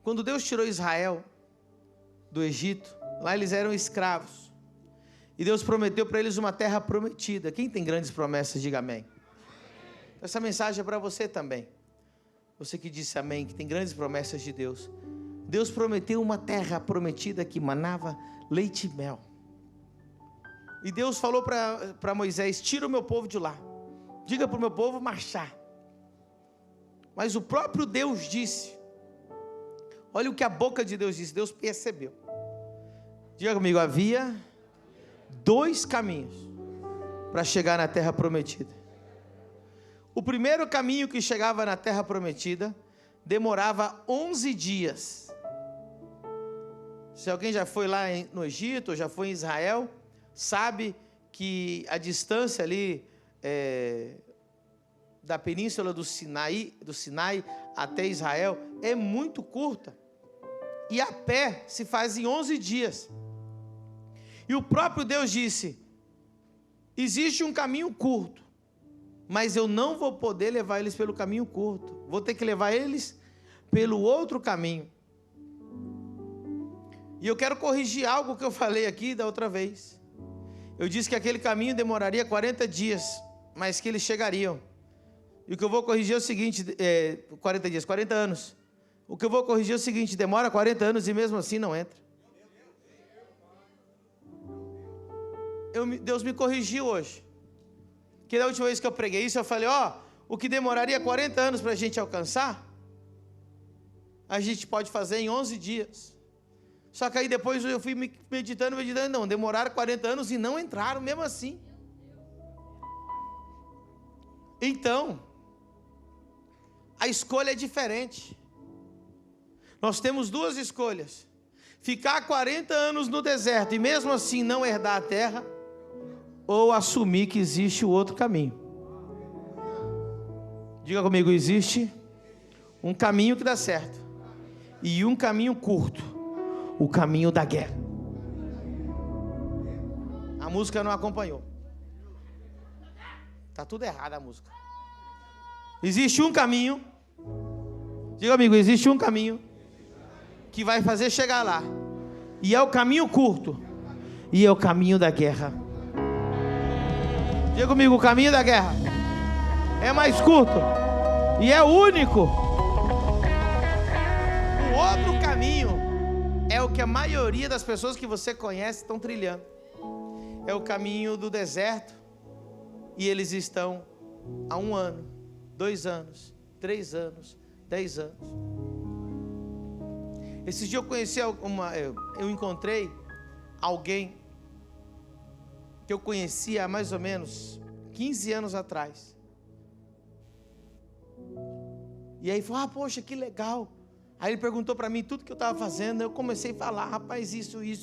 Quando Deus tirou Israel do Egito, lá eles eram escravos. E Deus prometeu para eles uma terra prometida. Quem tem grandes promessas, diga amém. Essa mensagem é para você também. Você que disse amém, que tem grandes promessas de Deus. Deus prometeu uma terra prometida que manava leite e mel. E Deus falou para Moisés: tira o meu povo de lá. Diga para o meu povo marchar. Mas o próprio Deus disse, olha o que a boca de Deus disse, Deus percebeu. Diga comigo, havia 2 caminhos para chegar na terra prometida. O primeiro caminho que chegava na terra prometida demorava 11 dias. Se alguém já foi lá no Egito, ou já foi em Israel, sabe que a distância ali da península do Sinai até Israel é muito curta. E a pé se faz em 11 dias. E o próprio Deus disse: existe um caminho curto, mas eu não vou poder levar eles pelo caminho curto. Vou ter que levar eles pelo outro caminho. E eu quero corrigir algo que eu falei aqui da outra vez. Eu disse que aquele caminho demoraria 40 dias, mas que eles chegariam. E o que eu vou corrigir é o seguinte, 40 anos. O que eu vou corrigir é o seguinte: demora 40 anos e mesmo assim não entra. Deus me corrigiu hoje. Que da última vez que eu preguei isso, eu falei: o que demoraria 40 anos para a gente alcançar, a gente pode fazer em 11 dias. Só que aí depois eu fui meditando, não, demoraram 40 anos e não entraram mesmo assim. Então, a escolha é diferente. Nós temos 2 escolhas: ficar 40 anos no deserto e mesmo assim não herdar a terra, ou assumir que existe o outro caminho. Diga comigo: existe um caminho que dá certo e um caminho curto, o caminho da guerra. A música não acompanhou. Está tudo errado a música. Existe um caminho. Diga comigo: existe um caminho que vai fazer chegar lá, e é o caminho curto, e é o caminho da guerra. Diga comigo: o caminho da guerra é mais curto e é o único. O outro caminho é o que a maioria das pessoas que você conhece estão trilhando. É o caminho do deserto, e eles estão há 1 ano, 2 anos, 3 anos, 10 anos. Esses dias eu conheci eu encontrei alguém que eu conhecia há mais ou menos 15 anos atrás. E aí falou: poxa, que legal. Aí ele perguntou para mim tudo que eu estava fazendo. Eu comecei a falar: rapaz, isso, e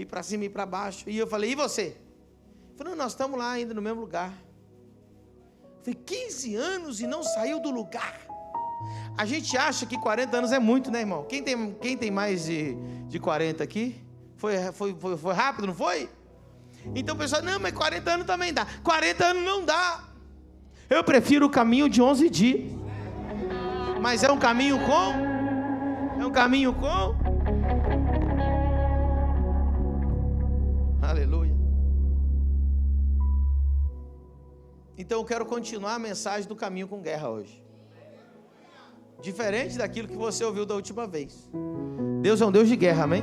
para cima e para baixo. E eu falei: e você? Ele falou: nós estamos lá ainda no mesmo lugar. Eu falei: 15 anos e não saiu do lugar. A gente acha que 40 anos é muito, né, irmão? Quem tem mais de 40 aqui? Foi rápido, não foi? Então o pessoal: não, mas 40 anos também dá. 40 anos não dá. Eu prefiro o caminho de 11 dias. Mas é um caminho com? É um caminho com? Aleluia. Então eu quero continuar a mensagem do caminho com guerra hoje. Diferente daquilo que você ouviu da última vez. Deus é um Deus de guerra, amém?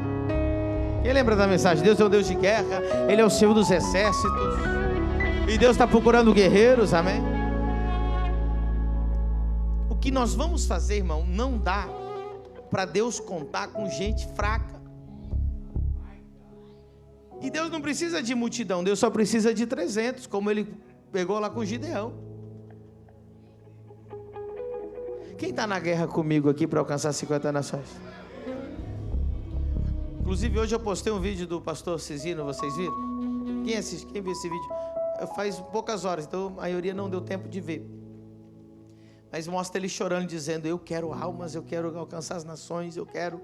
Quem lembra da mensagem? Deus é um Deus de guerra. Ele é o Senhor dos exércitos. E Deus está procurando guerreiros, amém? O que nós vamos fazer, irmão, não dá para Deus contar com gente fraca. E Deus não precisa de multidão, Deus só precisa de 300, como Ele pegou lá com Gideão. Quem está na guerra comigo aqui para alcançar 50 nações? Inclusive hoje eu postei um vídeo do pastor Cezino, vocês viram? Quem viu esse vídeo? Faz poucas horas, então a maioria não deu tempo de ver. Mas mostra ele chorando, dizendo: eu quero almas, eu quero alcançar as nações, eu quero.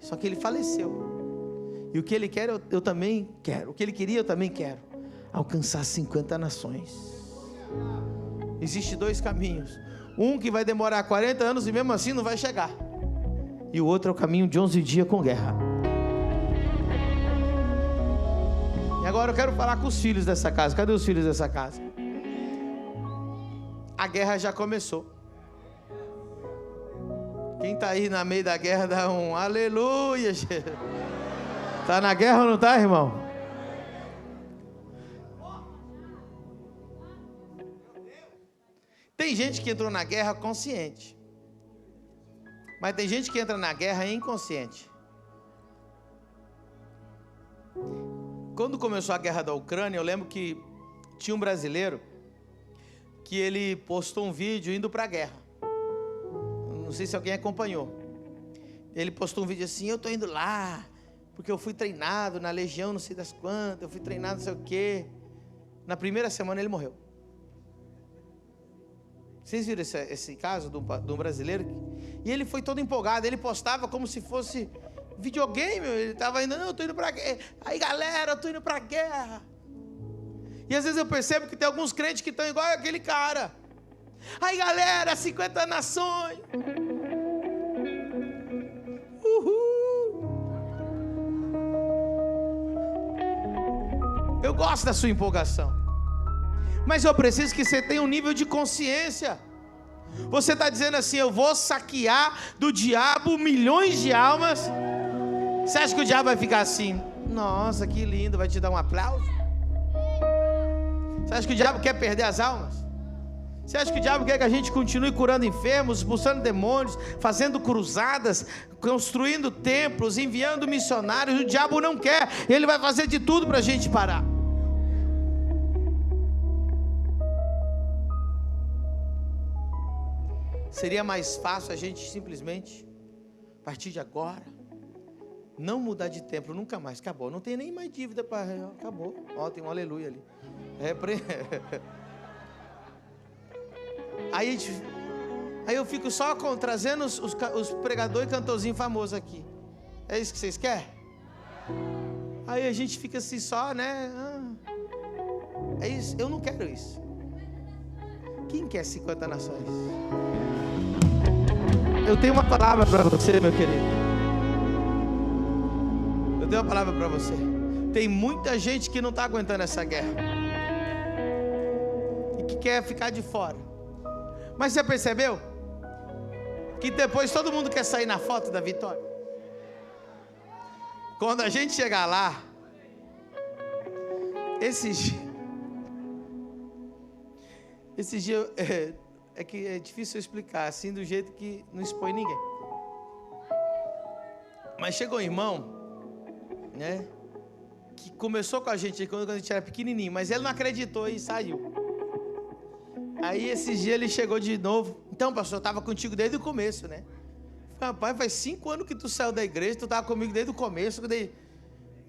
Só que ele faleceu. E o que ele quer, eu também quero. O que ele queria, eu também quero. Alcançar 50 nações. Existem 2 caminhos. Um que vai demorar 40 anos e mesmo assim não vai chegar. E o outro é o caminho de 11 dias com guerra. E agora eu quero falar com os filhos dessa casa. Cadê os filhos dessa casa? A guerra já começou. Quem está aí na meio da guerra dá um aleluia. Está na guerra ou não está, irmão? Tem gente que entrou na guerra consciente. Mas tem gente que entra na guerra inconsciente. Quando começou a guerra da Ucrânia, eu lembro que tinha um brasileiro que ele postou um vídeo indo para a guerra. Não sei se alguém acompanhou. Ele postou um vídeo assim: eu estou indo lá, porque eu fui treinado na legião não sei das quantas, eu fui treinado não sei o quê. Na primeira semana ele morreu. Vocês viram esse caso de um brasileiro? E ele foi todo empolgado, ele postava como se fosse videogame. Ele estava indo, não, eu estou indo para a guerra. Aí galera, eu estou indo para a guerra. E às vezes eu percebo que tem alguns crentes que estão igual aquele cara. Aí galera, 50 nações. Uhul. Eu gosto da sua empolgação. Mas eu preciso que você tenha um nível de consciência. Você está dizendo assim: eu vou saquear do diabo milhões de almas. Você acha que o diabo vai ficar assim? Nossa, que lindo, vai te dar um aplauso? Você acha que o diabo quer perder as almas? Você acha que o diabo quer que a gente continue curando enfermos, expulsando demônios, fazendo cruzadas, construindo templos, enviando missionários? O diabo não quer, ele vai fazer de tudo para a gente parar. Seria mais fácil a gente simplesmente, a partir de agora, não mudar de templo nunca mais. Acabou, não tem nem mais dívida para... Acabou, ó, tem um aleluia ali. Aí eu fico só trazendo os pregadores e cantorzinhos famosos aqui. É isso que vocês querem? Aí a gente fica assim só, né? É isso, eu não quero isso. Quem quer 50 nações? Eu tenho uma palavra para você, meu querido. Eu tenho uma palavra para você. Tem muita gente que não está aguentando essa guerra e que quer ficar de fora. Mas você percebeu que depois todo mundo quer sair na foto da vitória? Quando a gente chegar lá, esses dias é que é difícil eu explicar assim do jeito que não expõe ninguém. Mas chegou um irmão, né, que começou com a gente quando a gente era pequenininho, mas ele não acreditou e saiu. Aí esses dias ele chegou de novo. Então, pastor, eu estava contigo desde o começo, né? Rapaz, faz 5 anos que tu saiu da igreja, tu estava comigo desde o começo.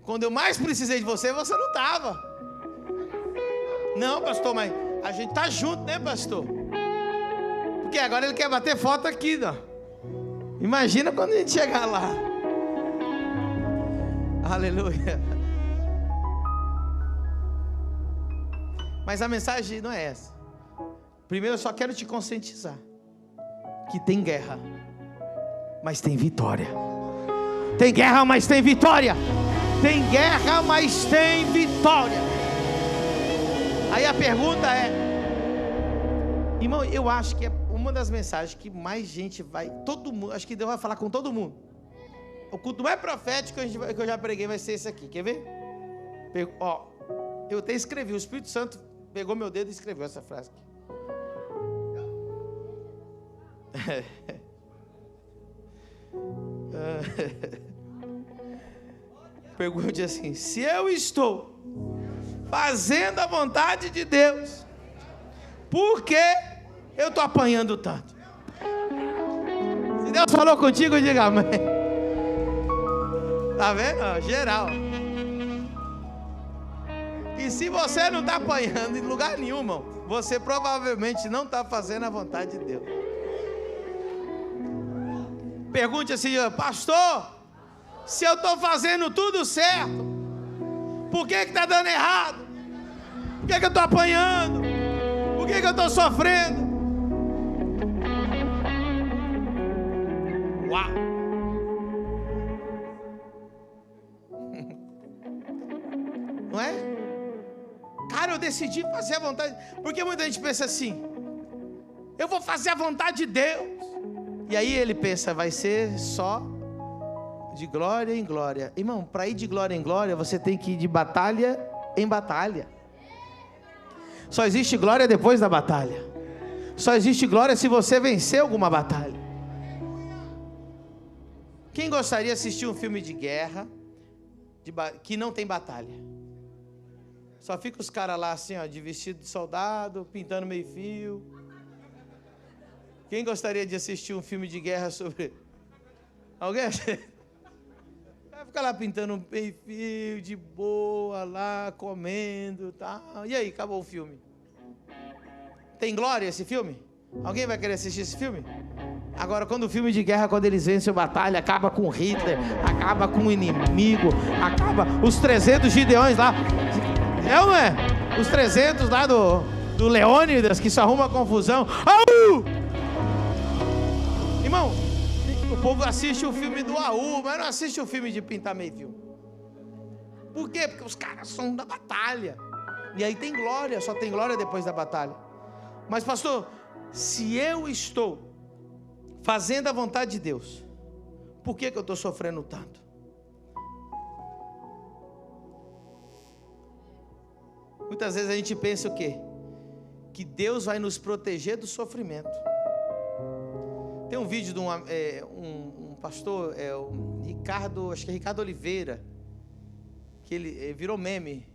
Quando eu mais precisei de você, você não estava. Não, pastor, mas a gente tá junto, né, pastor? Porque agora ele quer bater foto aqui, ó. Imagina quando a gente chegar lá. Aleluia. Mas a mensagem não é essa. Primeiro eu só quero te conscientizar que tem guerra, mas tem vitória. Tem guerra, mas tem vitória. Tem guerra, mas tem vitória. Aí a pergunta é, irmão, eu acho que é uma das mensagens que mais gente vai, todo mundo, acho que Deus vai falar com todo mundo. O culto mais profético que eu já preguei vai ser esse aqui, quer ver? Ó, eu até escrevi, o Espírito Santo pegou meu dedo e escreveu essa frase aqui. Pergunte assim: se eu estou fazendo a vontade de Deus, por que eu estou apanhando tanto? Se Deus falou contigo, diga amém. Tá vendo? Geral. E se você não está apanhando em lugar nenhum, irmão, você provavelmente não está fazendo a vontade de Deus. Pergunte assim: pastor, se eu estou fazendo tudo certo, por que está dando errado? Por que eu estou apanhando? Por que eu estou sofrendo? Uau! decidi fazer a vontade. Porque muita gente pensa assim: eu vou fazer a vontade de Deus. E aí ele pensa, vai ser só de glória em glória. Irmão, para ir de glória em glória, você tem que ir de batalha em batalha. Só existe glória depois da batalha. Só existe glória se você vencer alguma batalha. Quem gostaria de assistir um filme de guerra que não tem batalha? Só fica os caras lá assim, ó, de vestido de soldado, pintando meio fio. Quem gostaria de assistir um filme de guerra sobre... Alguém? Vai ficar lá pintando um meio fio, de boa, lá, comendo, tal. E aí, acabou o filme. Tem glória esse filme? Alguém vai querer assistir esse filme? Agora, quando o filme de guerra, quando eles vencem a batalha, acaba com Hitler, acaba com o inimigo, acaba os 300 Gideões lá. É ou não é? Os 300 lá do Leônidas, que só arruma confusão. Au! Irmão, o povo assiste o filme do AU, mas não assiste o filme de pintar meio fio. Por quê? Porque os caras são da batalha. E aí tem glória, só tem glória depois da batalha. Mas pastor, se eu estou fazendo a vontade de Deus, por que eu estou sofrendo tanto? Muitas vezes a gente pensa o quê? Que Deus vai nos proteger do sofrimento. Tem um vídeo de um pastor, o Ricardo, acho que é Ricardo Oliveira, que ele virou meme.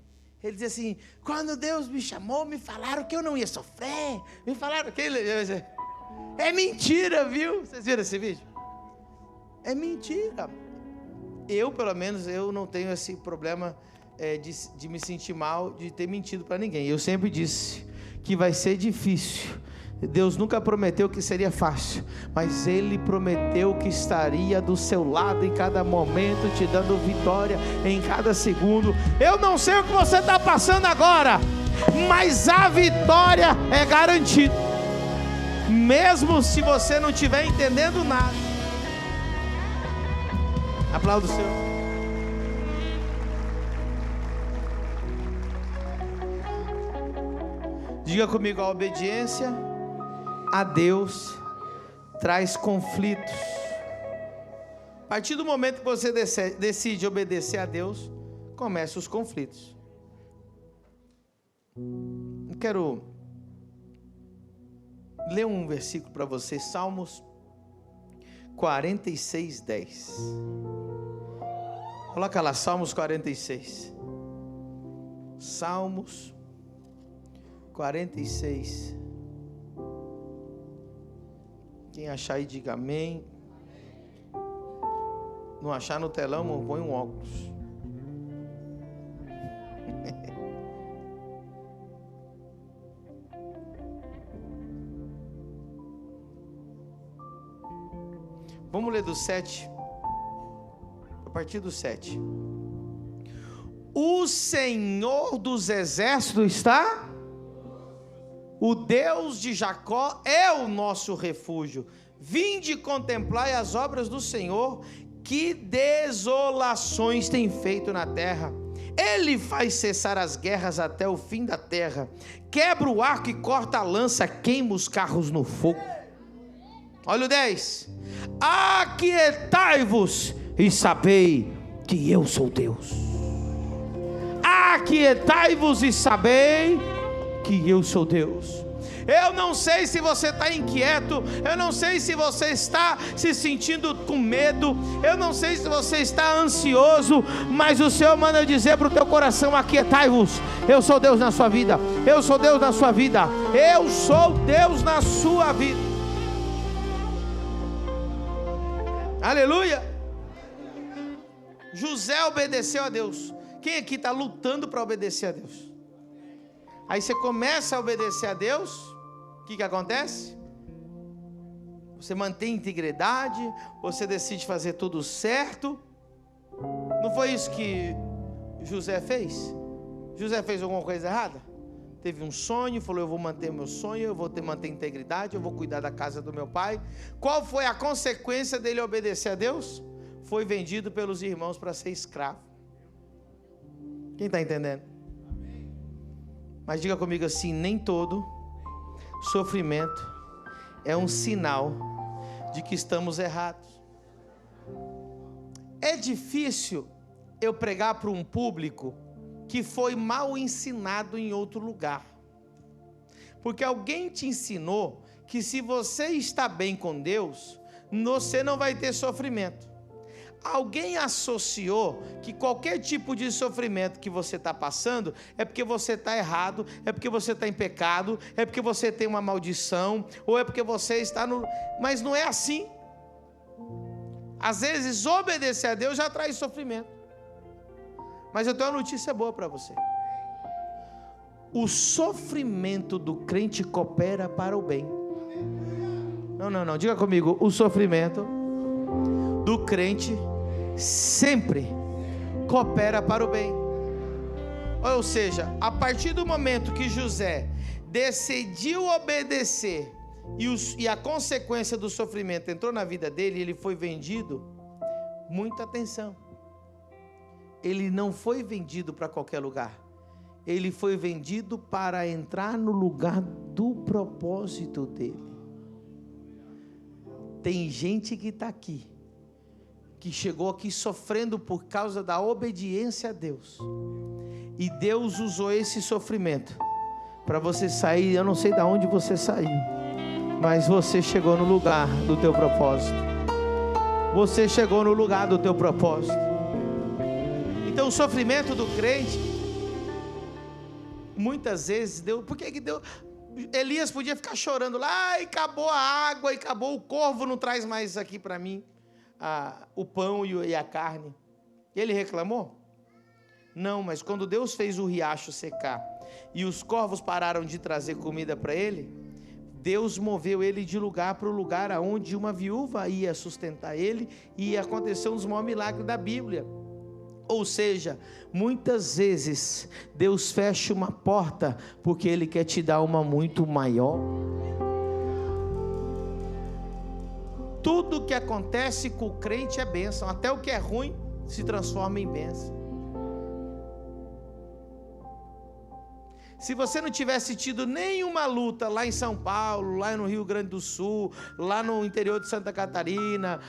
Ele dizia assim: quando Deus me chamou, me falaram que eu não ia sofrer, me falaram que ele... É mentira, viu? Vocês viram esse vídeo? É mentira. Eu, pelo menos, eu não tenho esse problema de me sentir mal, de ter mentido para ninguém. Eu sempre disse que vai ser difícil. Deus nunca prometeu que seria fácil, mas Ele prometeu que estaria do seu lado em cada momento, te dando vitória em cada segundo. Eu não sei o que você está passando agora, mas a vitória é garantida, mesmo se você não estiver entendendo nada. Aplauda o Senhor. Diga comigo: a obediência a Deus traz conflitos. A partir do momento que você decide obedecer a Deus, começam os conflitos. Eu quero ler um versículo para você, Salmos 46:10. Coloca lá, Salmos 46. Salmos 46. Quem achar aí, diga amém. Não achar no telão, põe um óculos. Vamos ler do 7. A partir do 7. O Senhor dos exércitos está... O Deus de Jacó é o nosso refúgio. Vinde contemplai as obras do Senhor, que desolações tem feito na terra. Ele faz cessar as guerras até o fim da terra. Quebra o arco e corta a lança, queima os carros no fogo. Olha o 10. Aquietai-vos e sabei que eu sou Deus. Aquietai-vos e sabei que eu sou Deus. Eu não sei se você está inquieto, eu não sei se você está se sentindo com medo, eu não sei se você está ansioso, mas o Senhor manda dizer para o teu coração: aquietai-vos, eu sou Deus na sua vida, eu sou Deus na sua vida, eu sou Deus na sua vida. Aleluia. José obedeceu a Deus. Quem aqui está lutando para obedecer a Deus? Aí você começa a obedecer a Deus, o que acontece? Você mantém integridade, você decide fazer tudo certo. Não foi isso que José fez? José fez alguma coisa errada? Teve um sonho, falou: eu vou manter meu sonho, eu vou manter integridade, eu vou cuidar da casa do meu pai. Qual foi a consequência dele obedecer a Deus? Foi vendido pelos irmãos para ser escravo. Quem está entendendo? Mas diga comigo assim: nem todo sofrimento é um sinal de que estamos errados. É difícil eu pregar para um público que foi mal ensinado em outro lugar, porque alguém te ensinou que se você está bem com Deus, você não vai ter sofrimento. Alguém associou que qualquer tipo de sofrimento que você está passando é porque você está errado, é porque você está em pecado, é porque você tem uma maldição, ou é porque você está no... Mas não é assim. Às vezes obedecer a Deus já traz sofrimento. Mas eu tenho uma notícia boa para você: o sofrimento do crente coopera para o bem. Não, diga comigo: o sofrimento do crente sempre coopera para o bem. Ou seja, a partir do momento que José decidiu obedecer e a consequência do sofrimento entrou na vida dele, ele foi vendido. Muita atenção, ele não foi vendido para qualquer lugar, ele foi vendido para entrar no lugar do propósito dele. Tem gente que está aqui, que chegou aqui sofrendo por causa da obediência a Deus, e Deus usou esse sofrimento para você sair. Eu não sei de onde você saiu, mas você chegou no lugar do teu propósito. Você chegou no lugar do teu propósito. Então o sofrimento do crente, muitas vezes Deus, por que Deus... Elias podia ficar chorando lá: e acabou a água, e acabou o corvo, não traz mais aqui para mim o pão e a carne. Ele reclamou? Não, mas quando Deus fez o riacho secar e os corvos pararam de trazer comida para ele, Deus moveu ele de lugar para o lugar aonde uma viúva ia sustentar ele, e aconteceu um dos maiores milagres da Bíblia. Ou seja, muitas vezes Deus fecha uma porta porque Ele quer te dar uma muito maior. Tudo que acontece com o crente é bênção, até o que é ruim se transforma em bênção. Se você não tivesse tido nenhuma luta lá em São Paulo, lá no Rio Grande do Sul, lá no interior de Santa Catarina,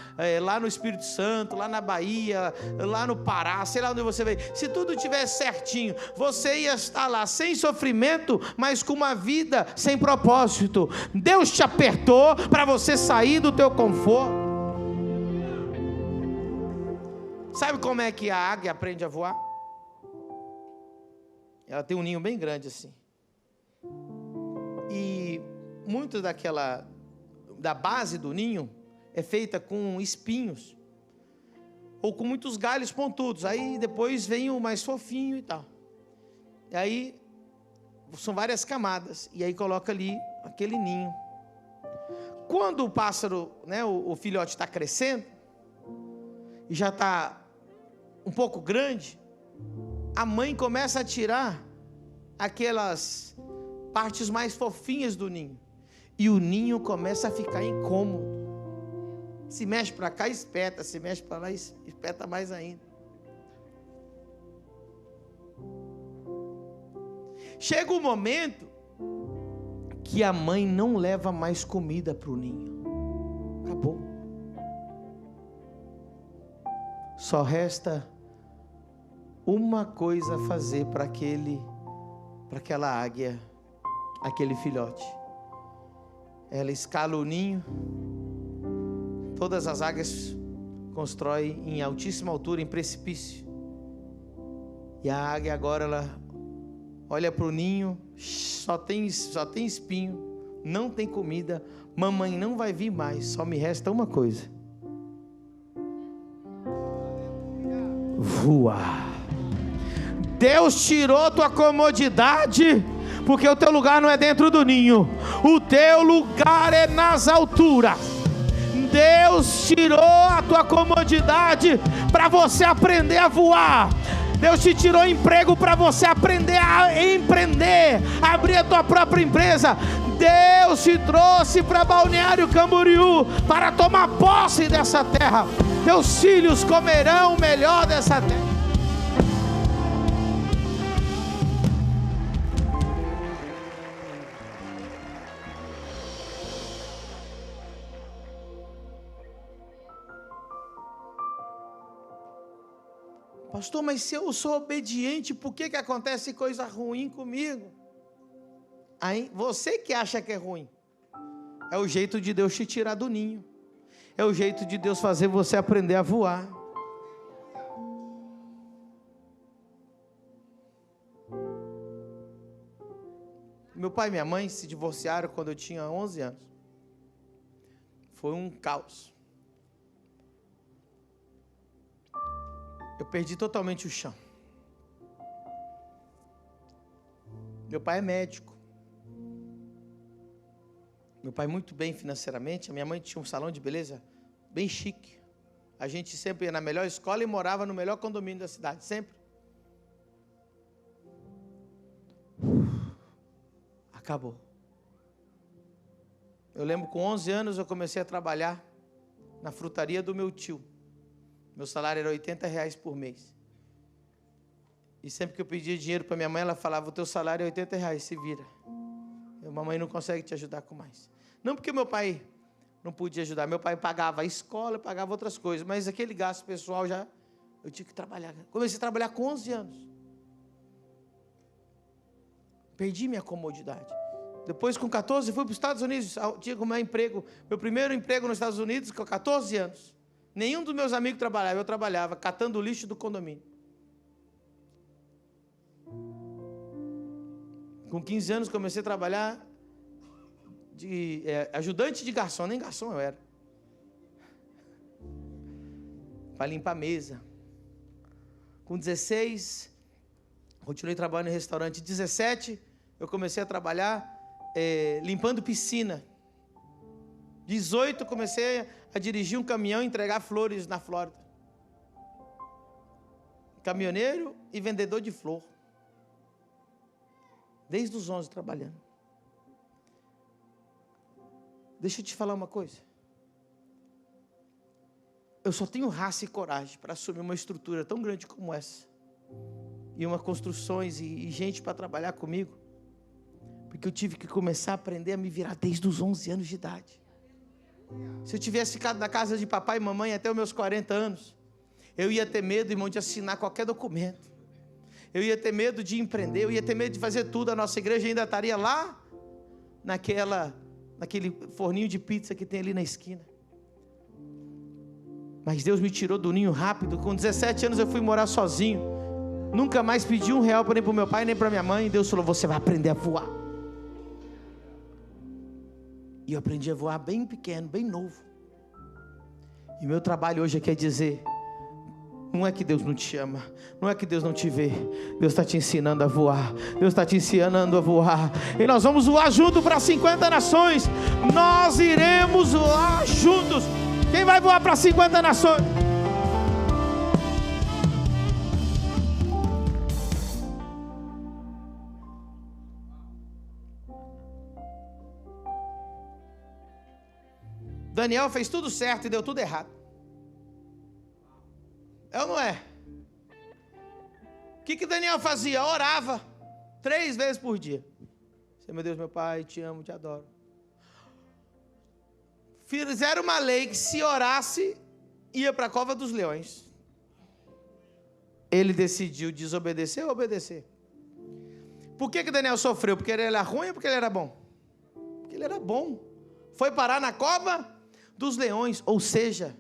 lá no Espírito Santo, lá na Bahia, lá no Pará, sei lá onde você veio, se tudo tivesse certinho, você ia estar lá sem sofrimento, mas com uma vida sem propósito. Deus te apertou para você sair do teu conforto. Sabe como é que a águia aprende a voar? Ela tem um ninho bem grande assim, e muito da base do ninho é feita com espinhos, ou com muitos galhos pontudos. Aí depois vem o mais fofinho e tal, e aí são várias camadas, e aí coloca ali aquele ninho. Quando o pássaro, o filhote está crescendo, e já está um pouco grande, a mãe começa a tirar aquelas partes mais fofinhas do ninho, e o ninho começa a ficar incômodo. Se mexe para cá, espeta, se mexe para lá, espeta mais ainda. Chega um momento que a mãe não leva mais comida para o ninho. Acabou. Só resta uma coisa a fazer para aquela águia, aquele filhote. Ela escala o ninho. Todas as águias constroem em altíssima altura, em precipício. E a águia agora, ela olha para o ninho, só tem espinho, não tem comida, mamãe não vai vir mais, só me resta uma coisa: voar. Deus tirou tua comodidade, porque o teu lugar não é dentro do ninho, o teu lugar é nas alturas. Deus tirou a tua comodidade para você aprender a voar. Deus te tirou emprego para você aprender a empreender, abrir a tua própria empresa. Deus te trouxe para Balneário Camboriú para tomar posse dessa terra. Teus filhos comerão o melhor dessa terra. Pastor, mas se eu sou obediente, por que acontece coisa ruim comigo? Aí, você que acha que é ruim. É o jeito de Deus te tirar do ninho. É o jeito de Deus fazer você aprender a voar. Meu pai e minha mãe se divorciaram quando eu tinha 11 anos. Foi um caos. Eu perdi totalmente o chão. Meu pai é médico. Meu pai muito bem financeiramente. A minha mãe tinha um salão de beleza bem chique. A gente sempre ia na melhor escola e morava no melhor condomínio da cidade, sempre. Acabou. Eu lembro, com 11 anos eu comecei a trabalhar na frutaria do meu tio. Meu salário era R$80 por mês. E sempre que eu pedia dinheiro para minha mãe, ela falava, o teu salário é R$80, se vira. Mamãe não consegue te ajudar com mais. Não porque meu pai não podia ajudar, meu pai pagava a escola, pagava outras coisas, mas aquele gasto pessoal já, eu tinha que trabalhar. Comecei a trabalhar com 11 anos. Perdi minha comodidade. Depois, com 14, fui para os Estados Unidos. Tinha como emprego, meu primeiro emprego nos Estados Unidos, com 14 anos. Nenhum dos meus amigos trabalhava, eu trabalhava, catando o lixo do condomínio. Com 15 anos, comecei a trabalhar de ajudante de garçom, nem garçom eu era. Para limpar a mesa. Com 16, continuei trabalhando em restaurante. 17, eu comecei a trabalhar limpando piscina. 18, comecei a dirigir um caminhão e entregar flores na Flórida. Caminhoneiro e vendedor de flor. Desde os 11 trabalhando. Deixa eu te falar uma coisa. Eu só tenho raça e coragem para assumir uma estrutura tão grande como essa. E umas construções e gente para trabalhar comigo. Porque eu tive que começar a aprender a me virar desde os 11 anos de idade. Se eu tivesse ficado na casa de papai e mamãe até os meus 40 anos, eu ia ter medo, irmão, de assinar qualquer documento. Eu ia ter medo de empreender, eu ia ter medo de fazer tudo. A nossa igreja ainda estaria lá, naquele forninho de pizza que tem ali na esquina. Mas Deus me tirou do ninho rápido. Com 17 anos eu fui morar sozinho. Nunca mais pedi R$1 nem para o meu pai, nem para minha mãe. Deus falou, você vai aprender a voar. E eu aprendi a voar bem pequeno, bem novo. E meu trabalho hoje aqui é dizer, não é que Deus não te ama, não é que Deus não te vê, Deus está te ensinando a voar, Deus está te ensinando a voar, e nós vamos voar junto para 50 nações, nós iremos voar juntos. Quem vai voar para 50 nações? Daniel fez tudo certo e deu tudo errado. É ou não é? O que Daniel fazia? Orava 3 vezes por dia. Senhor, meu Deus, meu Pai, te amo, te adoro. Fizeram uma lei que se orasse, ia para a cova dos leões. Ele decidiu desobedecer ou obedecer? Por que Daniel sofreu? Porque ele era ruim ou porque ele era bom? Porque ele era bom. Foi parar na cova dos leões, ou seja,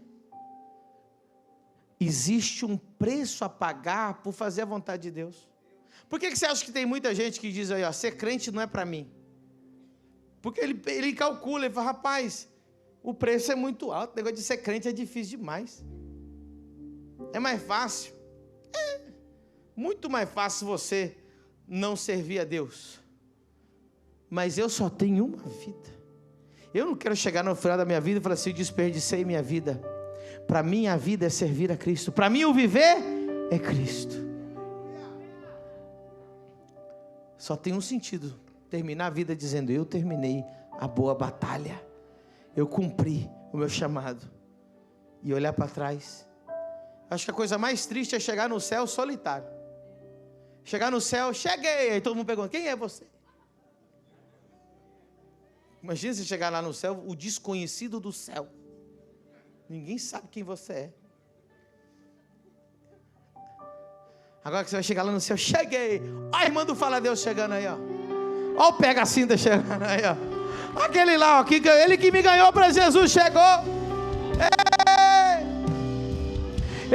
existe um preço a pagar por fazer a vontade de Deus. Por que você acha que tem muita gente que diz aí, ó, ser crente não é para mim? Porque ele calcula, ele fala, rapaz, o preço é muito alto, o negócio de ser crente é difícil demais. É mais fácil. Muito mais fácil você não servir a Deus. Mas eu só tenho uma vida. Eu não quero chegar no final da minha vida e falar assim, eu desperdicei minha vida. Para mim a vida é servir a Cristo. Para mim o viver é Cristo. Só tem um sentido, terminar a vida dizendo, eu terminei a boa batalha. Eu cumpri o meu chamado. E olhar para trás. Acho que a coisa mais triste é chegar no céu solitário. Chegar no céu, cheguei. Aí todo mundo pergunta, quem é você? Imagina você chegar lá no céu, o desconhecido do céu. Ninguém sabe quem você é. Agora que você vai chegar lá no céu, cheguei. Ó a irmã do Fala Deus chegando aí, ó. Ó o pega-cinta chegando aí, ó. Aquele lá, ó, ele que me ganhou para Jesus chegou. Ei!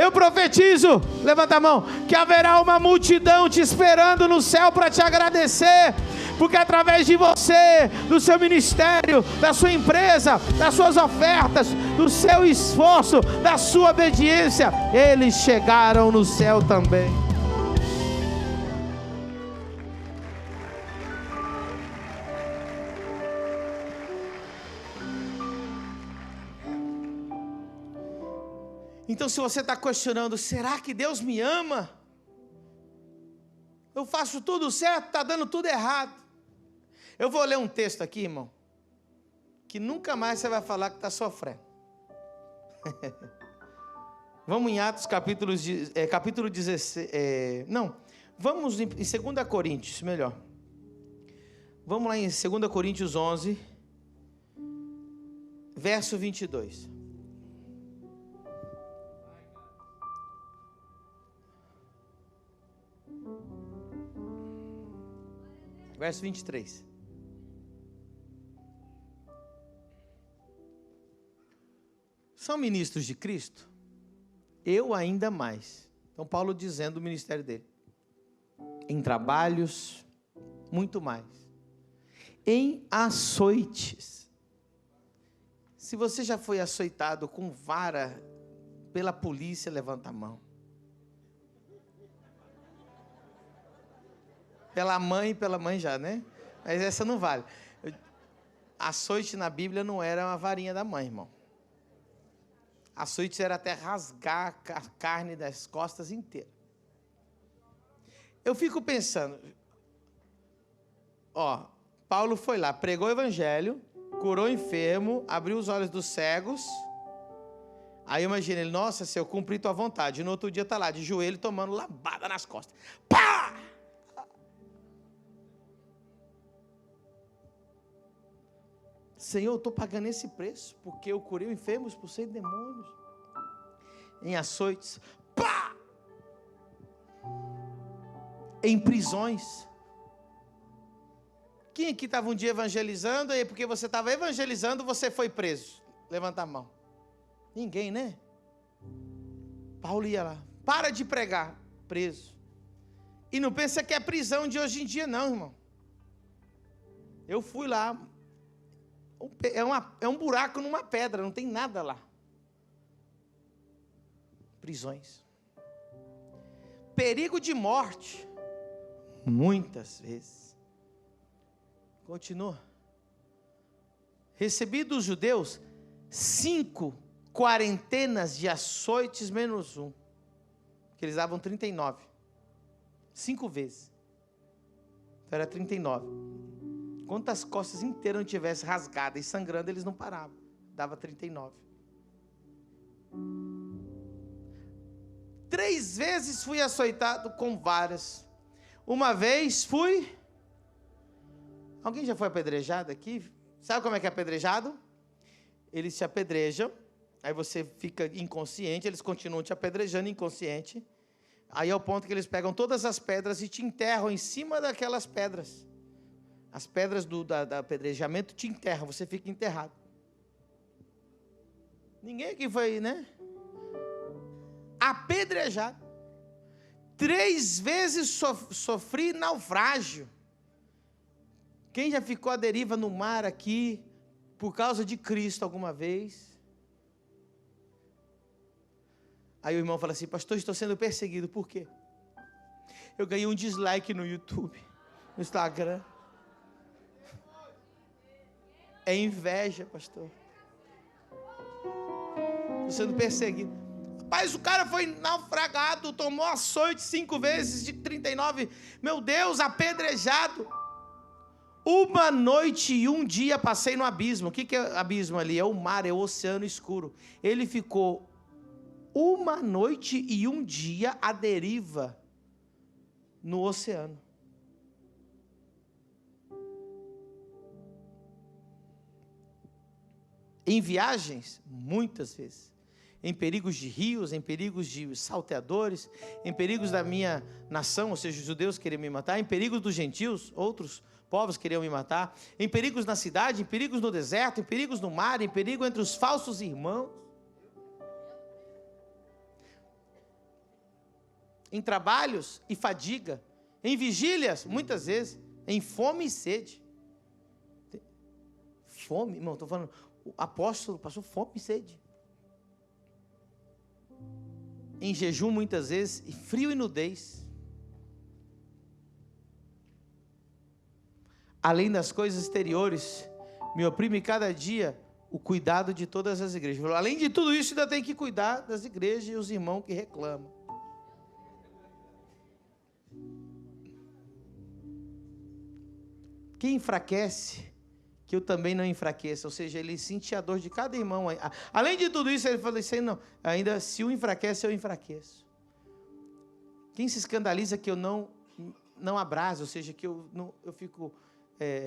Eu profetizo, levanta a mão, que haverá uma multidão te esperando no céu para te agradecer, porque através de você, do seu ministério, da sua empresa, das suas ofertas, do seu esforço, da sua obediência, eles chegaram no céu também. Então, se você está questionando, será que Deus me ama? Eu faço tudo certo, está dando tudo errado. Eu vou ler um texto aqui, irmão, que nunca mais você vai falar que está sofrendo. Vamos em Atos capítulo 16. Vamos em 2 Coríntios, melhor. Vamos lá em 2 Coríntios 11, verso 22. Verso 23. São ministros de Cristo? Eu ainda mais. Então Paulo dizendo o ministério dele. Em trabalhos, muito mais. Em açoites. Se você já foi açoitado com vara pela polícia, levanta a mão. Pela mãe já, né? Mas essa não vale. Açoite na Bíblia não era uma varinha da mãe, irmão. Açoite era até rasgar a carne das costas inteira. Eu fico pensando, ó, Paulo foi lá, pregou o evangelho, curou o enfermo, abriu os olhos dos cegos. Aí imagina ele, nossa, se eu cumprir tua vontade. E no outro dia tá lá, de joelho, tomando lambada nas costas. Pá! Senhor, eu estou pagando esse preço, porque eu curei enfermos por 100 demônios. Em açoites, pá! Em prisões. Quem aqui estava um dia evangelizando, e porque você estava evangelizando, você foi preso? Levanta a mão. Ninguém, né? Paulo ia lá, para de pregar, preso. E não pensa que é prisão de hoje em dia não, irmão. Eu fui lá, é um buraco numa pedra, não tem nada lá. Prisões. Perigo de morte, muitas vezes. Continua. Recebi dos judeus 5 quarentenas de açoites menos 1, que eles davam 39. 5 vezes. Então era 39. Quantas costas inteiras não tivesse rasgadas e sangrando, eles não paravam. Dava 39. 3 vezes fui açoitado com varas. Uma vez fui... Alguém já foi apedrejado aqui? Sabe como é que é apedrejado? Eles te apedrejam, aí você fica inconsciente, eles continuam te apedrejando inconsciente. Aí é o ponto que eles pegam todas as pedras e te enterram em cima daquelas pedras. As pedras do apedrejamento te enterram, você fica enterrado. Ninguém aqui foi, né? Apedrejado. 3 vezes sofri naufrágio. Quem já ficou à deriva no mar aqui, por causa de Cristo alguma vez? Aí o irmão fala assim, pastor, estou sendo perseguido, por quê? Eu ganhei um dislike no YouTube, no Instagram. É inveja, pastor. Estou sendo perseguido. Rapaz, o cara foi naufragado, tomou açoite 5 vezes de 39. Meu Deus, apedrejado. 1 noite e 1 dia passei no abismo. O que é abismo ali? É o mar, é o oceano escuro. Ele ficou 1 noite e 1 dia à deriva no oceano. Em viagens, muitas vezes. em perigos de rios, em perigos de salteadores, em perigos da minha nação, ou seja, os judeus queriam me matar, em perigos dos gentios, outros povos queriam me matar, em perigos na cidade, em perigos no deserto, em perigos no mar, em perigo entre os falsos irmãos, em trabalhos e fadiga, em vigílias, muitas vezes, em fome e sede. Fome, irmão, estou falando, o apóstolo passou fome e sede. Em jejum, muitas vezes, e frio e nudez. Além das coisas exteriores, me oprime cada dia o cuidado de todas as igrejas. Além de tudo isso, ainda tem que cuidar das igrejas e os irmãos que reclamam. Quem enfraquece, que eu também não enfraqueça. Ou seja, ele sentia a dor de cada irmão. Além de tudo isso, ele falou assim, não, ainda se um enfraquece, eu enfraqueço. Quem se escandaliza que eu não abraço, ou seja, que eu fico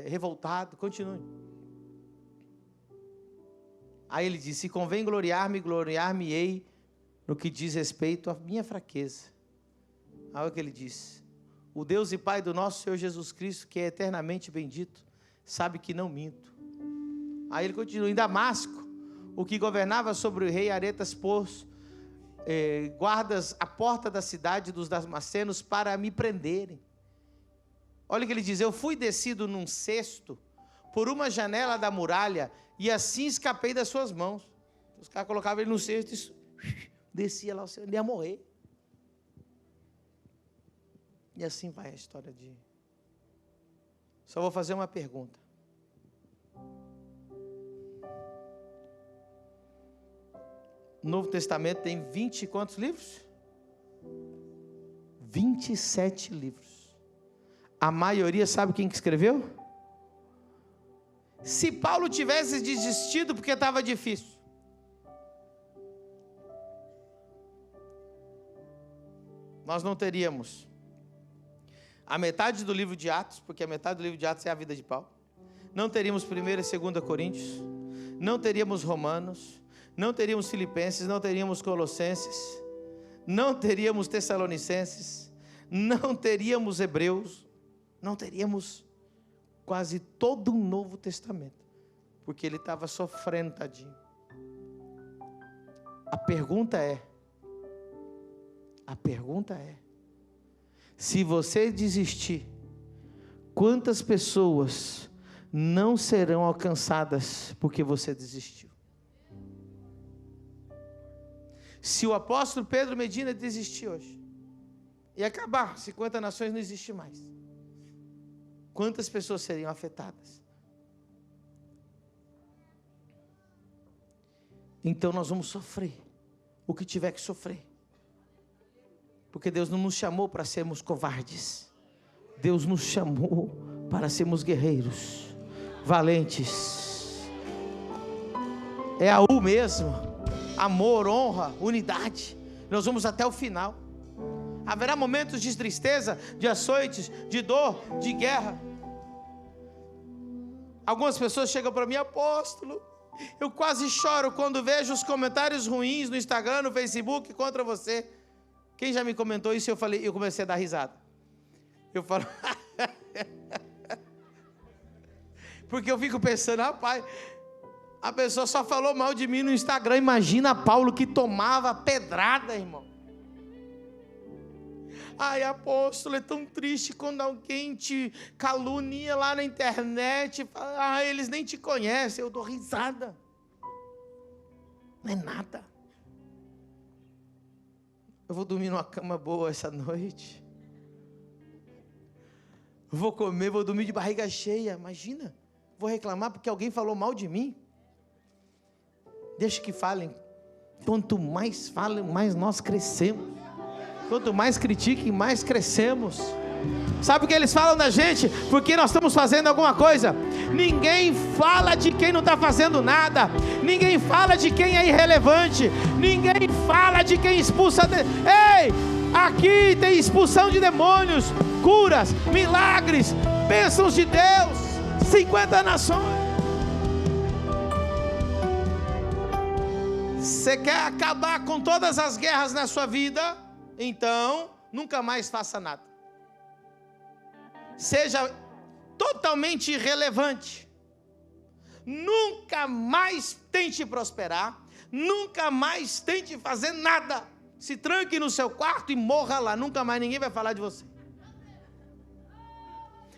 revoltado, continue. Aí ele disse, se convém gloriar-me, gloriar-me-ei no que diz respeito à minha fraqueza. Olha o que ele diz. O Deus e Pai do nosso Senhor Jesus Cristo, que é eternamente bendito, sabe que não minto. Aí ele continua, em Damasco, o que governava sobre o rei Aretas pôs guardas à porta da cidade dos Damascenos para me prenderem. Olha o que ele diz, eu fui descido num cesto por uma janela da muralha e assim escapei das suas mãos. Os caras colocavam ele no cesto e descia lá, ele ia morrer. E assim vai a história de... Só vou fazer uma pergunta. O Novo Testamento tem 20 e quantos livros? 27 livros. A maioria sabe quem que escreveu? Se Paulo tivesse desistido porque estava difícil, nós não teríamos a metade do livro de Atos, porque a metade do livro de Atos é a vida de Paulo. Não teríamos 1 e 2 Coríntios, não teríamos Romanos, não teríamos Filipenses, não teríamos Colossenses, não teríamos Tessalonicenses, não teríamos Hebreus, não teríamos quase todo o Novo Testamento, porque ele estava sofrendo, tadinho. A pergunta é, se você desistir, quantas pessoas não serão alcançadas porque você desistiu? Se o apóstolo Pedro Medina desistir hoje, e acabar, 50 nações não existe mais, quantas pessoas seriam afetadas? Então nós vamos sofrer o que tiver que sofrer, porque Deus não nos chamou para sermos covardes. Deus nos chamou para sermos guerreiros, valentes. É a U mesmo, amor, honra, unidade. Nós vamos até o final. Haverá momentos de tristeza, de açoites, de dor, de guerra. Algumas pessoas chegam para mim, apóstolo, eu quase choro quando vejo os comentários ruins no Instagram, no Facebook contra você. Quem já me comentou isso? Eu comecei a dar risada. Eu falo, porque eu fico pensando, rapaz, a pessoa só falou mal de mim no Instagram. Imagina Paulo que tomava pedrada, irmão. Ai, apóstolo, é tão triste quando alguém te calunia lá na internet. Fala, eles nem te conhecem. Eu dou risada. Não é nada. Eu vou dormir numa cama boa essa noite. Vou comer, vou dormir de barriga cheia. Imagina, vou reclamar porque alguém falou mal de mim. Deixa que falem. Quanto mais falam, mais nós crescemos. Quanto mais critiquem, mais crescemos. Sabe o que eles falam da gente? Porque nós estamos fazendo alguma coisa. Ninguém fala de quem não está fazendo nada. Ninguém fala de quem é irrelevante. Ninguém fala de quem expulsa. Ei, aqui tem expulsão de demônios, curas, milagres, bênçãos de Deus. 50 nações. Você quer acabar com todas as guerras na sua vida? Então, nunca mais faça nada. Seja totalmente irrelevante. Nunca mais tente prosperar. Nunca mais tente fazer nada. Se tranque no seu quarto e morra lá. Nunca mais ninguém vai falar de você.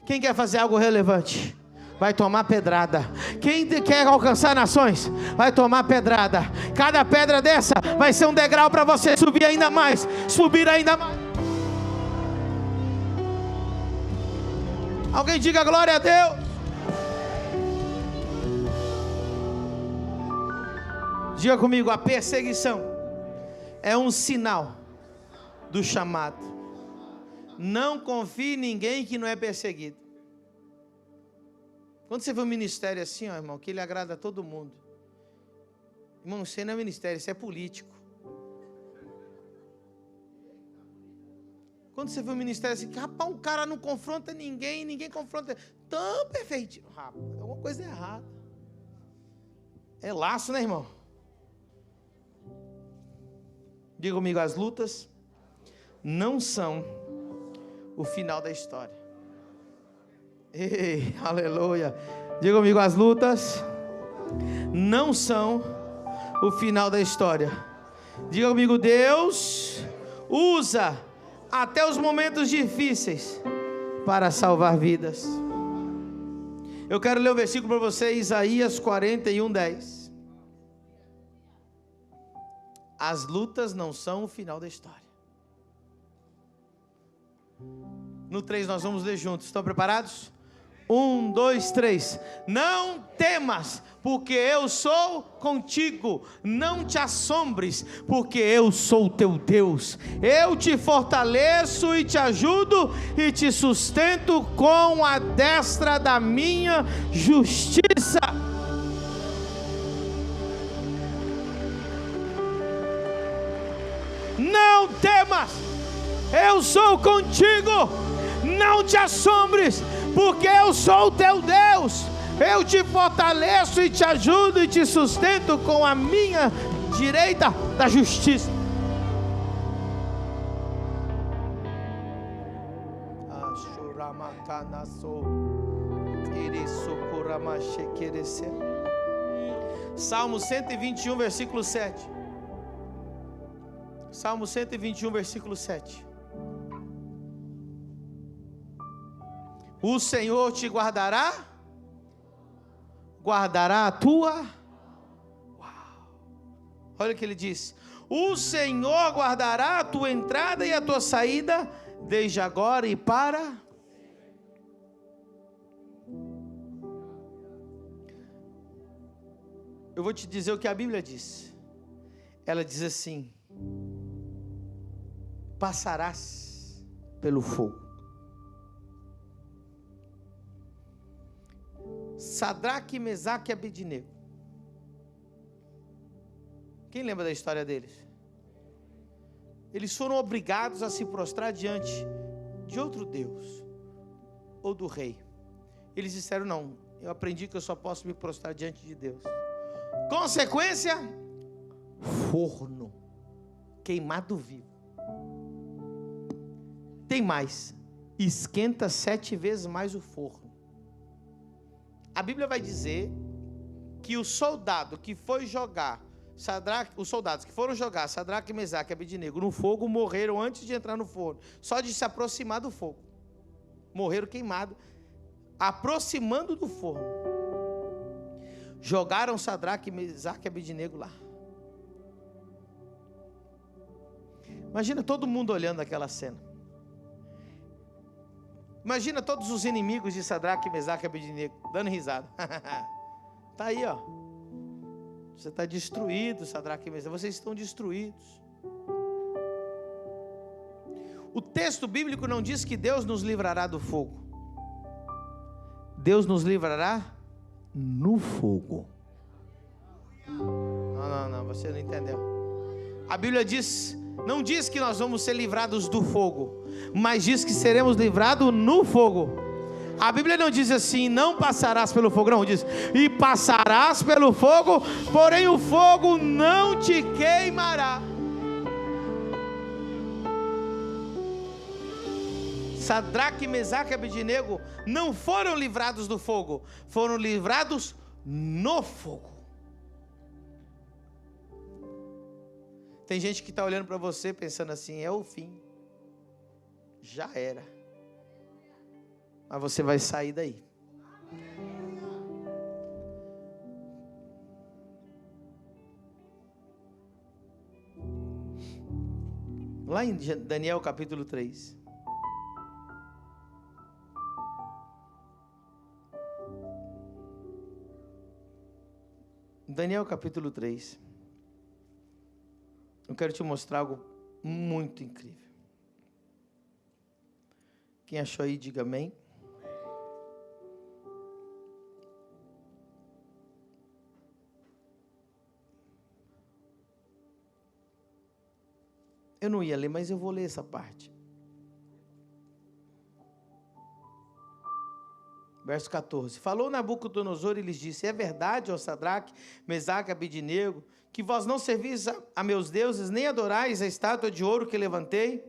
Quem quer fazer algo relevante vai tomar pedrada. Quem quer alcançar nações vai tomar pedrada. Cada pedra dessa vai ser um degrau para você subir ainda mais. Subir ainda mais. Alguém diga glória a Deus. Diga comigo, a perseguição é um sinal do chamado. Não confie em ninguém que não é perseguido. Quando você vê um ministério assim, ó, irmão, que ele agrada a todo mundo. Irmão, isso não é ministério, isso é político. Quando você vê um ministério assim, rapaz, um cara não confronta ninguém, ninguém confronta. Tão perfeito. Rapaz, alguma coisa errada. É laço, né, irmão? Diga comigo, as lutas não são o final da história. Ei, aleluia. Diga comigo, as lutas não são o final da história. Diga comigo, Deus usa até os momentos difíceis para salvar vidas. Eu quero ler um versículo para você, Isaías 41:10. As lutas não são o final da história. No 3 nós vamos ler juntos. Estão preparados? 1, 2, 3. Não temas, porque eu sou contigo. Não te assombres, porque eu sou teu Deus. Eu te fortaleço e te ajudo e te sustento com a destra da minha justiça. Não temas, eu sou contigo. Não te assombres, porque eu sou o teu Deus. Eu te fortaleço e te ajudo e te sustento com a minha direita da justiça. Salmo 121, versículo 7. Salmo 121, versículo 7. O Senhor te guardará a tua... Uau. Olha o que ele diz. O Senhor guardará a tua entrada e a tua saída, desde agora e para... Eu vou te dizer o que a Bíblia diz. Ela diz assim: passarás pelo fogo. Sadraque, Mesaque e Abednego. Quem lembra da história deles? Eles foram obrigados a se prostrar diante de outro Deus, ou do rei. Eles disseram, não, eu aprendi que eu só posso me prostrar diante de Deus. Consequência, forno, queimado vivo. Tem mais, esquenta 7 vezes mais o forno. A Bíblia vai dizer que o soldado que foi jogar os soldados que foram jogar Sadraque, Mesaque e Abednego no fogo morreram antes de entrar no forno, só de se aproximar do fogo. Morreram queimados, aproximando do forno. Jogaram Sadraque, Mesaque e Abednego lá. Imagina todo mundo olhando aquela cena. Imagina todos os inimigos de Sadraque, Mesaque e Abednego dando risada. Está aí, ó. Você está destruído, Sadraque e Mesaque. Vocês estão destruídos. O texto bíblico não diz que Deus nos livrará do fogo. Deus nos livrará no fogo. Não, você não entendeu. A Bíblia diz... Não diz que nós vamos ser livrados do fogo, mas diz que seremos livrados no fogo. A Bíblia não diz assim, não passarás pelo fogo, não, diz, e passarás pelo fogo, porém o fogo não te queimará. Sadraque, Mesaque e Abednego não foram livrados do fogo, foram livrados no fogo. Tem gente que está olhando para você pensando assim, é o fim, já era, mas você vai sair daí. Lá em Daniel capítulo 3. Daniel capítulo 3. Eu quero te mostrar algo muito incrível. Quem achou aí, diga amém. Eu não ia ler, mas eu vou ler essa parte. Verso 14. Falou Nabucodonosor e lhes disse: é verdade, ó Sadraque, Mesaque e Abednego, que vós não servis a meus deuses, nem adorais a estátua de ouro que levantei?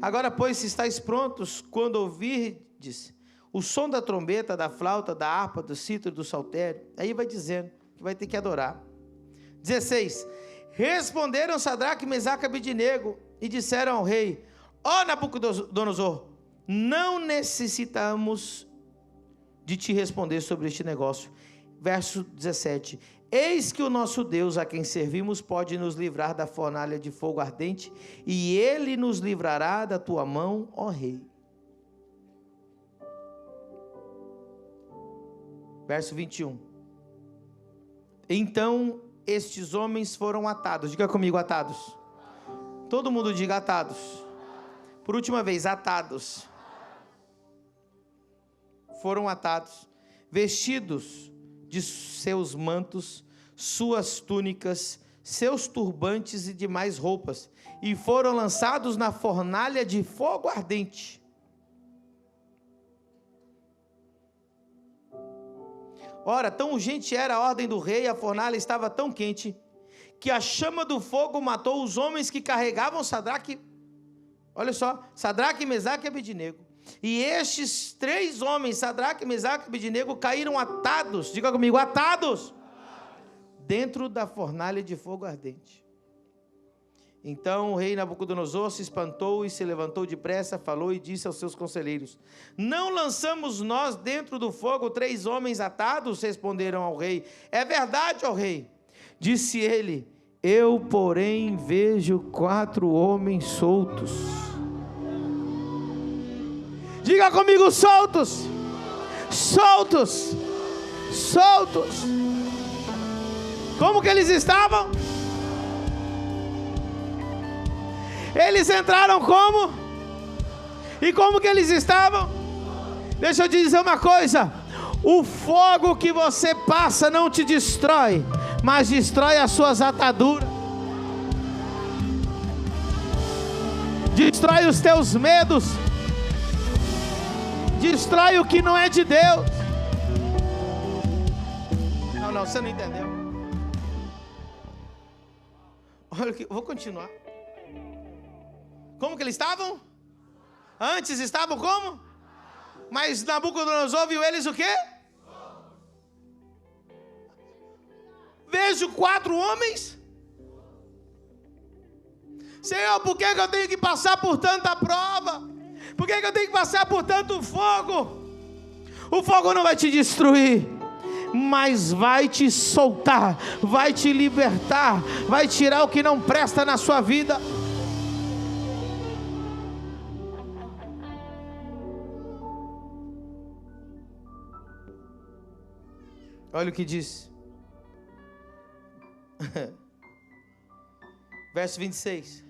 Agora, pois, se estáis prontos, quando ouvirdes o som da trombeta, da flauta, da harpa, do cítaro, do saltério, aí vai dizendo que vai ter que adorar. 16. Responderam Sadraque, Mesaque e Abednego e disseram ao rei: ó Nabucodonosor, não necessitamos de te responder sobre este negócio. Verso 17. Eis que o nosso Deus, a quem servimos, pode nos livrar da fornalha de fogo ardente, e ele nos livrará da tua mão, ó rei. Verso 21. Então estes homens foram atados. Diga comigo, atados. Todo mundo diga atados. Por última vez, atados. Foram atados, vestidos de seus mantos, suas túnicas, seus turbantes e demais roupas, e foram lançados na fornalha de fogo ardente. Ora, tão urgente era a ordem do rei, a fornalha estava tão quente, que a chama do fogo matou os homens que carregavam Sadraque, olha só, Sadraque, Mesaque e Abednego. E estes 3 homens, Sadraque, Mesaque e Abednego, caíram atados, diga comigo, atados, dentro da fornalha de fogo ardente. Então o rei Nabucodonosor se espantou e se levantou depressa, falou e disse aos seus conselheiros: não lançamos nós dentro do fogo 3 homens atados? Responderam ao rei: é verdade, ó rei. Disse ele: eu, porém, vejo 4 homens soltos. Diga comigo, soltos, soltos, soltos. Como que eles estavam? Eles entraram como? E como que eles estavam? Deixa eu te dizer uma coisa: o fogo que você passa não te destrói, mas destrói as suas ataduras, destrói os teus medos, destrói o que não é de Deus. Não, você não entendeu. Olha, vou continuar. Como que eles estavam? Antes estavam como? Mas Nabucodonosor viu eles o quê? Vejo 4 homens. Senhor, por que eu tenho que passar por tanta prova? Por que eu tenho que passar por tanto fogo? O fogo não vai te destruir, mas vai te soltar, vai te libertar, vai tirar o que não presta na sua vida. Olha o que diz. Verso 26.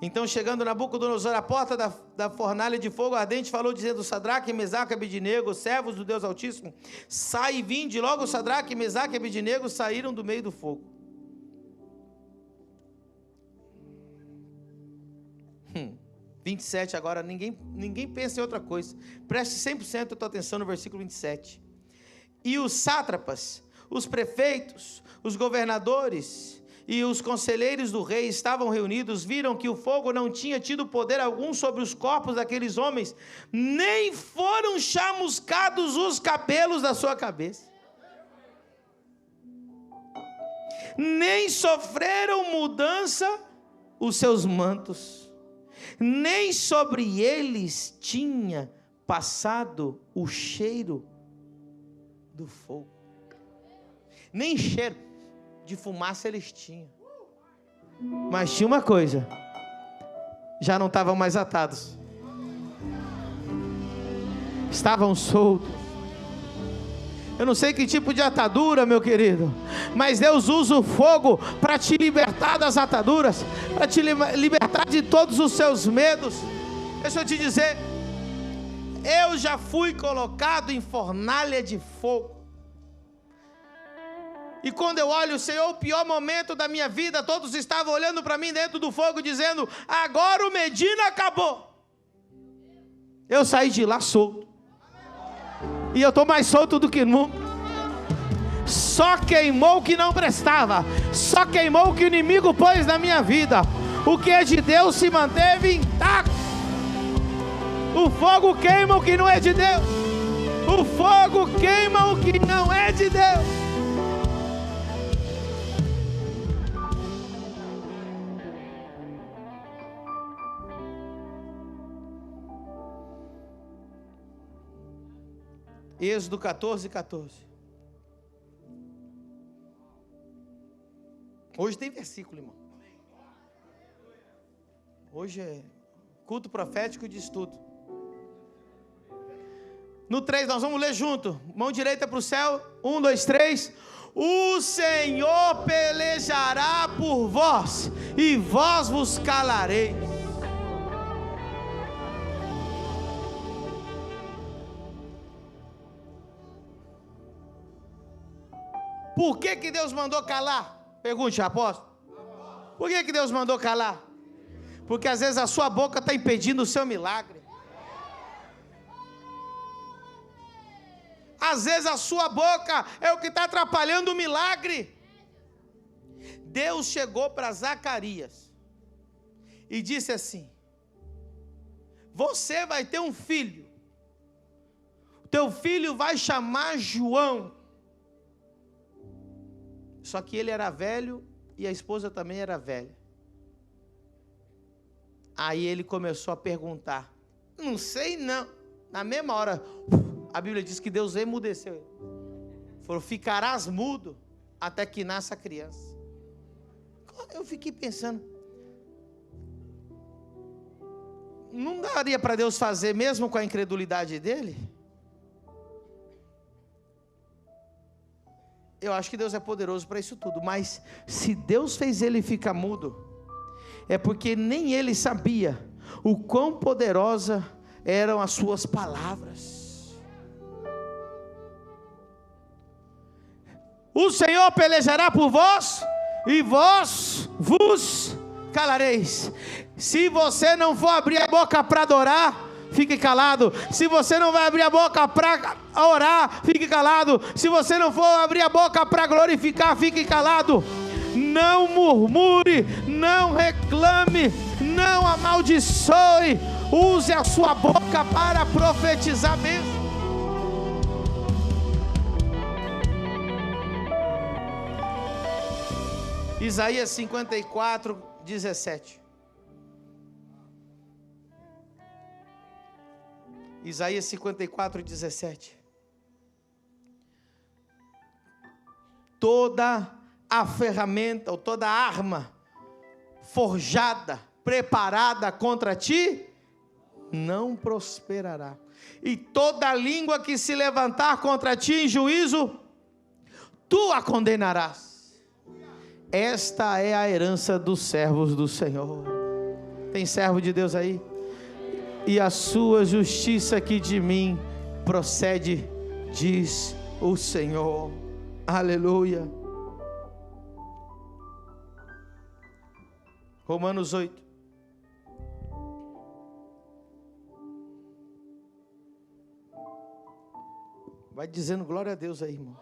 Então, chegando Nabucodonosor à porta da fornalha de fogo ardente, falou dizendo: Sadraque, Mesaque e Abednego, servos do Deus Altíssimo, sai e vinde. Logo Sadraque, Mesaque e Abednego saíram do meio do fogo. 27 agora, ninguém pensa em outra coisa. Preste 100% a tua atenção no versículo 27. E os sátrapas, os prefeitos, os governadores e os conselheiros do rei estavam reunidos, viram que o fogo não tinha tido poder algum sobre os corpos daqueles homens, nem foram chamuscados os cabelos da sua cabeça, nem sofreram mudança os seus mantos, nem sobre eles tinha passado o cheiro do fogo. Nem cheiro de fumaça eles tinham. Mas tinha uma coisa: já não estavam mais atados, estavam soltos. Eu não sei que tipo de atadura, meu querido, mas Deus usa o fogo para te libertar das ataduras, para te libertar de todos os seus medos. Deixa eu te dizer, eu já fui colocado em fornalha de fogo. E quando eu olho, Senhor, o pior momento da minha vida, todos estavam olhando para mim dentro do fogo, dizendo: agora o Medina acabou. Eu saí de lá solto. E eu estou mais solto do que nunca. Só queimou o que não prestava. Só queimou o que o inimigo pôs na minha vida. O que é de Deus se manteve intacto. O fogo queima o que não é de Deus. O fogo queima o que não é de Deus. Êxodo 14:14. Hoje tem versículo, irmão. Hoje é culto profético de estudo. No 3 nós vamos ler junto. Mão direita para o céu. 1, 2, 3. O Senhor pelejará por vós, e vós vos calareis. Por que Deus mandou calar? Pergunte, apóstolo. Por que Deus mandou calar? Porque às vezes a sua boca está impedindo o seu milagre. Às vezes a sua boca é o que está atrapalhando o milagre. Deus chegou para Zacarias e disse assim: você vai ter um filho. Teu filho vai chamar João. Só que ele era velho e a esposa também era velha. Aí ele começou a perguntar. Não sei não. Na mesma hora, a Bíblia diz que Deus emudeceu ele. Falou: ficarás mudo até que nasça a criança. Eu fiquei pensando, não daria para Deus fazer mesmo com a incredulidade dele? Eu acho que Deus é poderoso para isso tudo, mas se Deus fez ele ficar mudo, é porque nem ele sabia o quão poderosa eram as suas palavras. O Senhor pelejará por vós, e vós vos calareis. Se você não for abrir a boca para adorar, fique calado. Se você não vai abrir a boca para orar, fique calado. Se você não for abrir a boca para glorificar, fique calado. Não murmure, não reclame, não amaldiçoe. Use a sua boca para profetizar mesmo. Isaías 54:17. Isaías 54:17. Toda a ferramenta, ou toda a arma forjada, preparada contra ti, não prosperará. E toda língua que se levantar contra ti em juízo, tu a condenarás. Esta é a herança dos servos do Senhor. Tem servo de Deus aí? E a sua justiça que de mim procede, diz o Senhor. Aleluia. Romanos 8. Vai dizendo glória a Deus aí, irmão.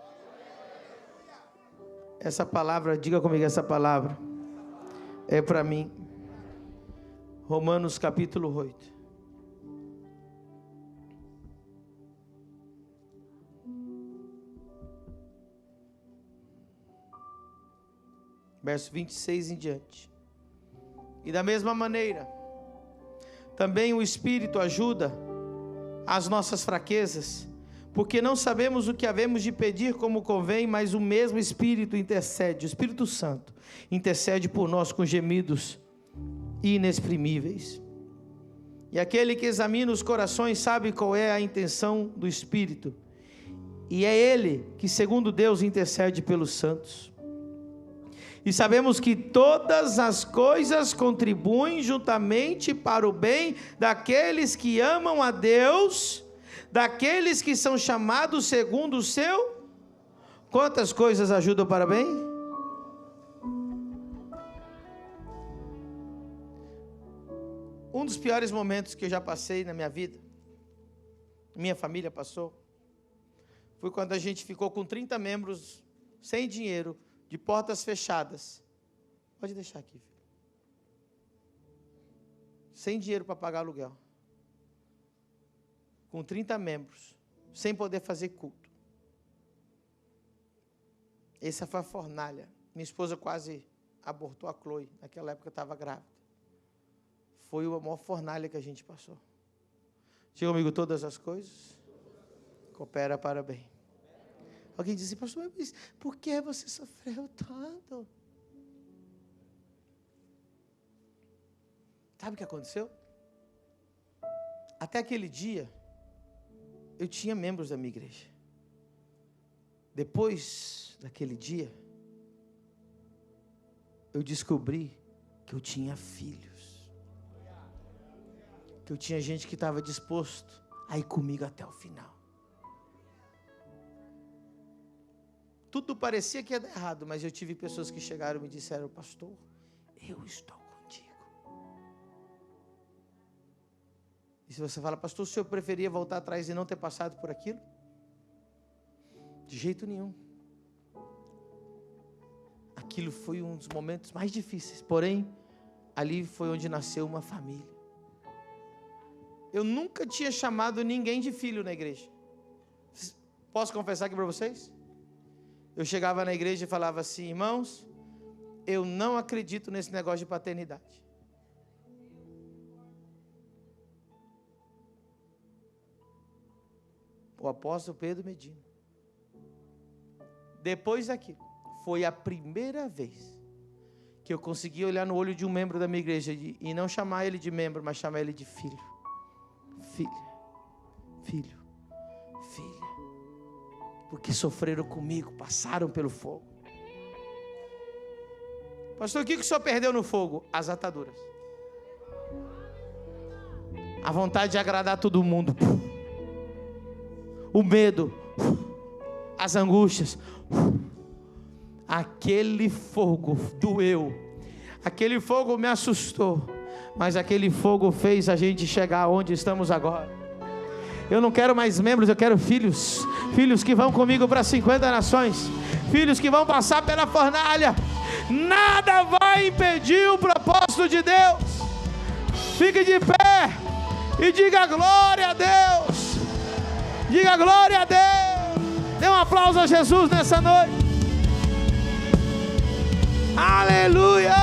Essa palavra, diga comigo, essa palavra é para mim. Romanos capítulo 8. Verso 26 em diante. E da mesma maneira, também o Espírito ajuda as nossas fraquezas, porque não sabemos o que havemos de pedir como convém, mas o mesmo Espírito intercede, o Espírito Santo, intercede por nós com gemidos inexprimíveis. E aquele que examina os corações sabe qual é a intenção do Espírito, e é Ele que, segundo Deus, intercede pelos santos. E sabemos que todas as coisas contribuem juntamente para o bem daqueles que amam a Deus, daqueles que são chamados segundo o seu. Quantas coisas ajudam para o bem? Um dos piores momentos que eu já passei na minha vida, minha família passou, foi quando a gente ficou com 30 membros sem dinheiro, de portas fechadas. Pode deixar aqui, filho. Sem dinheiro para pagar aluguel. Com 30 membros, sem poder fazer culto. Essa foi a fornalha. Minha esposa quase abortou a Chloe. Naquela época eu estava grávida. Foi a maior fornalha que a gente passou. Diga comigo, todas as coisas coopera para bem. Alguém disse, pastor, mas por que você sofreu tanto? Sabe o que aconteceu? Até aquele dia, eu tinha membros da minha igreja. Depois daquele dia, eu descobri que eu tinha filhos. Que eu tinha gente que estava disposto a ir comigo até o final. Tudo parecia que ia dar errado, mas eu tive pessoas que chegaram e me disseram, pastor, eu estou contigo. E se você fala, pastor, o senhor preferia voltar atrás e não ter passado por aquilo? De jeito nenhum. Aquilo foi um dos momentos mais difíceis, porém, ali foi onde nasceu uma família. Eu nunca tinha chamado ninguém de filho na igreja. Posso confessar aqui para vocês? Eu chegava na igreja e falava assim, irmãos, eu não acredito nesse negócio de paternidade. O apóstolo Pedro Medina. Depois daquilo, foi a primeira vez que eu consegui olhar no olho de um membro da minha igreja e não chamar ele de membro, mas chamar ele de filho. Filha, filho, filha. Porque sofreram comigo, passaram pelo fogo. Pastor, o que o senhor perdeu no fogo? As ataduras. A vontade de agradar todo mundo. O medo. As angústias. Aquele fogo doeu. Aquele fogo me assustou. Mas aquele fogo fez a gente chegar onde estamos agora. Eu não quero mais membros, eu quero filhos. Filhos que vão comigo para 50 nações. Filhos que vão passar pela fornalha. Nada vai impedir o propósito de Deus. Fique de pé e diga glória a Deus. Diga glória a Deus. Dê um aplauso a Jesus nessa noite. Aleluia.